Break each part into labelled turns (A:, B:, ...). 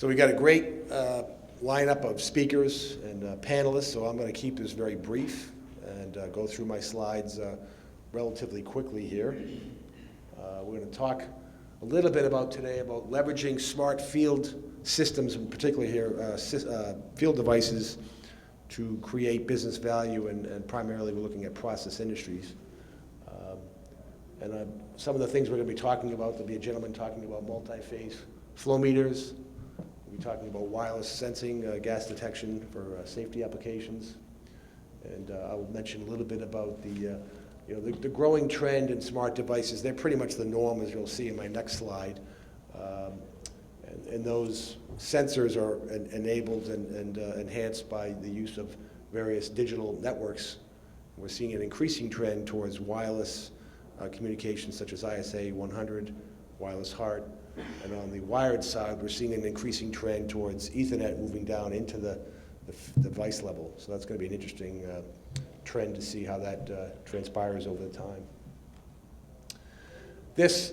A: So we got a great lineup of speakers and panelists, so I'm going to keep this very brief and go through my slides relatively quickly here. We're going to talk a little bit today about leveraging smart field systems, in particular here, field devices to create business value, and primarily we're looking at process industries. Some of the things we're going to be talking about, there'll be a gentleman talking about multi-phase flow meters. We'll be talking about wireless sensing, gas detection for safety applications. And I'll mention a little bit about the growing trend in smart devices. They're pretty much the norm, as you'll see in my next slide. And those sensors are enabled and enhanced by the use of various digital networks. We're seeing an increasing trend towards wireless communications such as ISA 100, wireless HART. And on the wired side, we're seeing an increasing trend towards Ethernet moving down into the device level. So that's going to be an interesting trend to see how that transpires over the time. This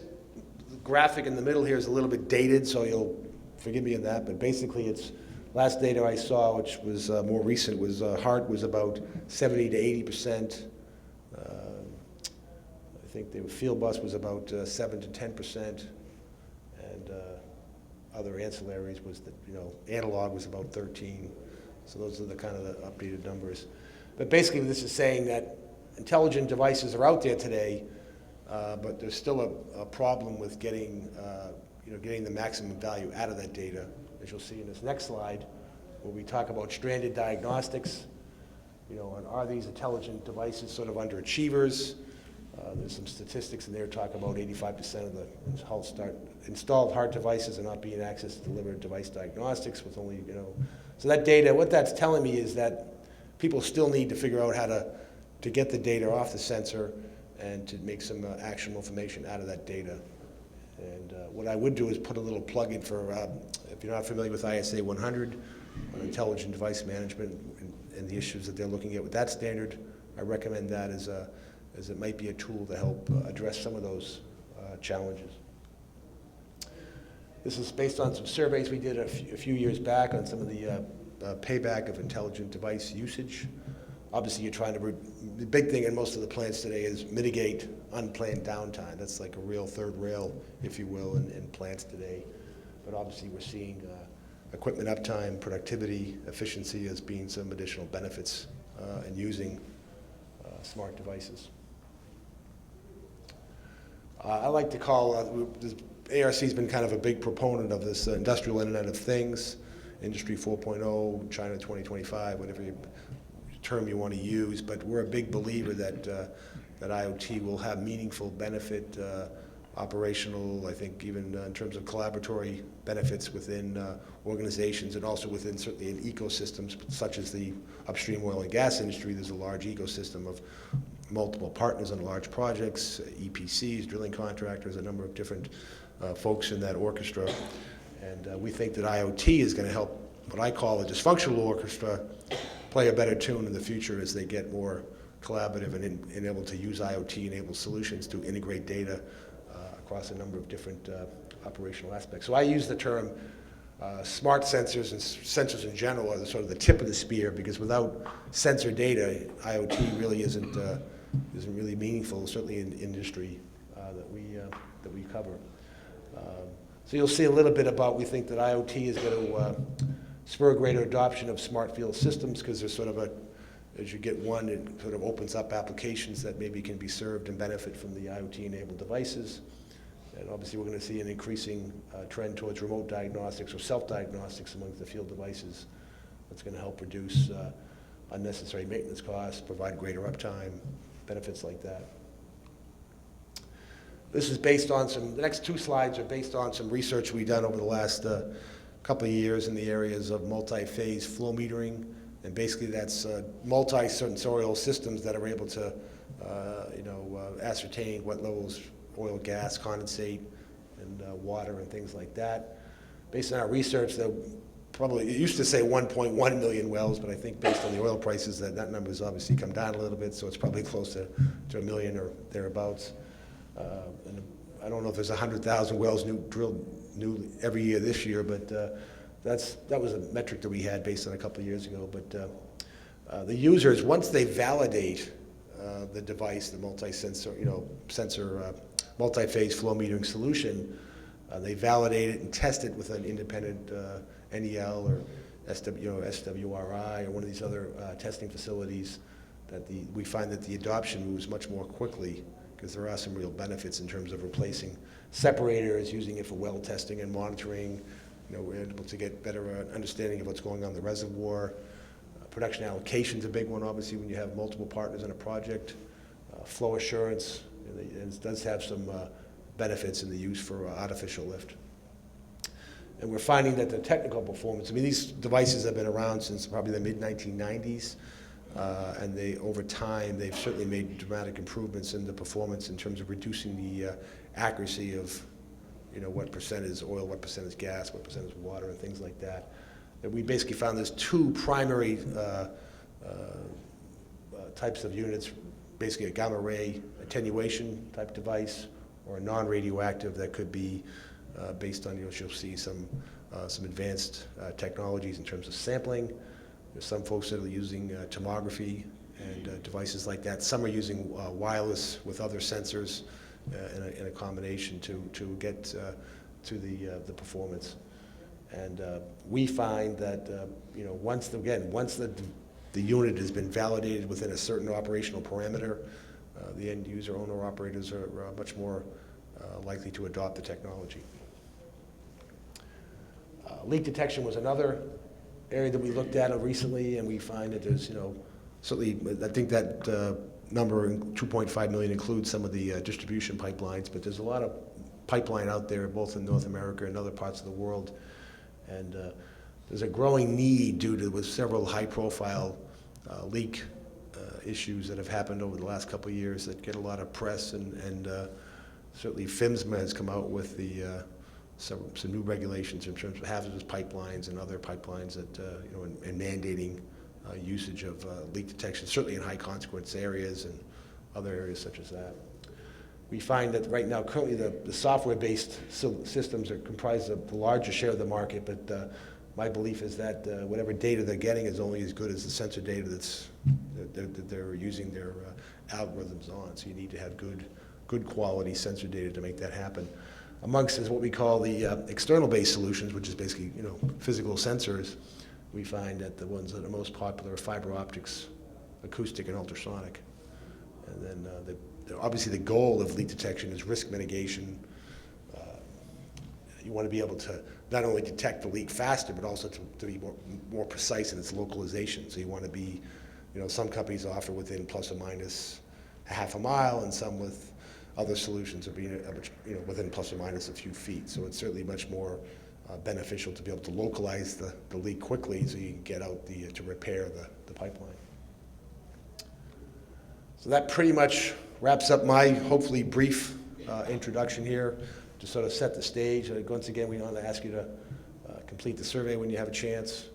A: graphic in the middle here is a little bit dated, so you'll forgive me on that, but basically it's last data I saw, which was more recent, was HART was about 70 to 80%. I think the field bus was about 7 to 10%, and other ancillaries was analog was about 13. So those are the kind of the updated numbers. But basically, this is saying that intelligent devices are out there today, but there's still a problem with getting the maximum value out of that data, as you'll see in this next slide, where we talk about stranded diagnostics. And are these intelligent devices sort of underachievers? There's some statistics in there talk about 85% of the installed HART devices are not being accessed to delivered device diagnostics with only, So that data, what that's telling me is that people still need to figure out how to get the data off the sensor and to make some actionable information out of that data. And what I would do is put a little plug in for, if you're not familiar with ISA 100, on intelligent device management and the issues that they're looking at with that standard, I recommend that as it might be a tool to help address some of those challenges. This is based on some surveys we did a few years back on some of the payback of intelligent device usage. Obviously, you're trying to, the big thing in most of the plants today is mitigate unplanned downtime. That's like a real third rail, if you will, in plants today. But obviously, we're seeing equipment uptime, productivity, efficiency as being some additional benefits in using smart devices. I like to call, ARC's been kind of a big proponent of this industrial Internet of Things, Industry 4.0, China 2025, whatever term you want to use, but we're a big believer that IoT will have meaningful benefit, operational, I think even in terms of collaboratory benefits within organizations and also within certainly in ecosystems such as the upstream oil and gas industry. There's a large ecosystem of multiple partners on large projects, EPCs, drilling contractors, a number of different folks in that orchestra. And we think that IoT is going to help what I call a dysfunctional orchestra play a better tune in the future as they get more collaborative and able to use IoT-enabled solutions to integrate data across a number of different operational aspects. So I use the term smart sensors and sensors in general are sort of the tip of the spear, because without sensor data, IoT really isn't really meaningful, certainly in industry that we cover. So you'll see a little bit about, we think that IoT is going to spur greater adoption of smart field systems, because there's sort of as you get one, it sort of opens up applications that maybe can be served and benefit from the IoT-enabled devices. And obviously we're going to see an increasing trend towards remote diagnostics or self-diagnostics amongst the field devices. That's going to help reduce unnecessary maintenance costs, provide greater uptime, benefits like that. This is based on the next two slides are based on some research we've done over the last couple of years in the areas of multi-phase flow metering. And basically that's multi-sensorial systems that are able to ascertain what levels oil, gas, condensate, and water and things like that. Based on our research, it used to say 1.1 million wells, but I think based on the oil prices that number has obviously come down a little bit, so it's probably close to 1 million or thereabouts. And I don't know if there's 100,000 wells drilled new every year this year, but that was a metric that we had based on a couple of years ago. But the users, once they validate the device, the multi-sensor, multi-phase flow metering solution, they validate it and test it with an independent NEL or SWRI or one of these other testing facilities. We find that the adoption moves much more quickly because there are some real benefits in terms of replacing separators, using it for well testing and monitoring. We're able to get better understanding of what's going on in the reservoir. Production allocation is a big one, obviously, when you have multiple partners in a project. Flow assurance, and it does have some benefits in the use for artificial lift. And we're finding that the technical performance, these devices have been around since probably the mid-1990s, and over time, they've certainly made dramatic improvements in the performance in terms of reducing the accuracy of, what percent is oil, what percent is gas, what percent is water, and things like that. And we basically found there's two primary types of units, basically a gamma ray attenuation type device or a non-radioactive that could be based on, you'll see some advanced technologies in terms of sampling. There's some folks that are using tomography and devices like that. Some are using wireless with other sensors in a combination to get to the performance. And we find that once the unit has been validated within a certain operational parameter, the end user owner operators are much more likely to adopt the technology. Leak detection was another area that we looked at recently, and we find that there's, certainly, I think that number, 2.5 million, includes some of the distribution pipelines, but there's a lot of pipeline out there, both in North America and other parts of the world. And there's a growing need with several high-profile leak issues that have happened over the last couple of years that get a lot of press, and certainly PHMSA has come out with some new regulations in terms of hazardous pipelines and other pipelines that, and mandating usage of leak detection, certainly in high-consequence areas and other areas such as that. We find that right now, currently, the software-based systems are comprised of the larger share of the market, but my belief is that whatever data they're getting is only as good as the sensor data that they're using their algorithms on. So you need to have good quality sensor data to make that happen. Amongst is what we call the external-based solutions, which is basically physical sensors. We find that the ones that are most popular are fiber optics, acoustic, and ultrasonic. And then obviously the goal of leak detection is risk mitigation. You want to be able to not only detect the leak faster, but also to be more precise in its localization. So you want to be, some companies offer within plus or minus a half a mile, and some with other solutions are being within plus or minus a few feet. So it's certainly much more beneficial to be able to localize the leak quickly so you can get out to repair the pipeline. So that pretty much wraps up my hopefully brief introduction here to sort of set the stage. Once again, we want to ask you to complete the survey when you have a chance.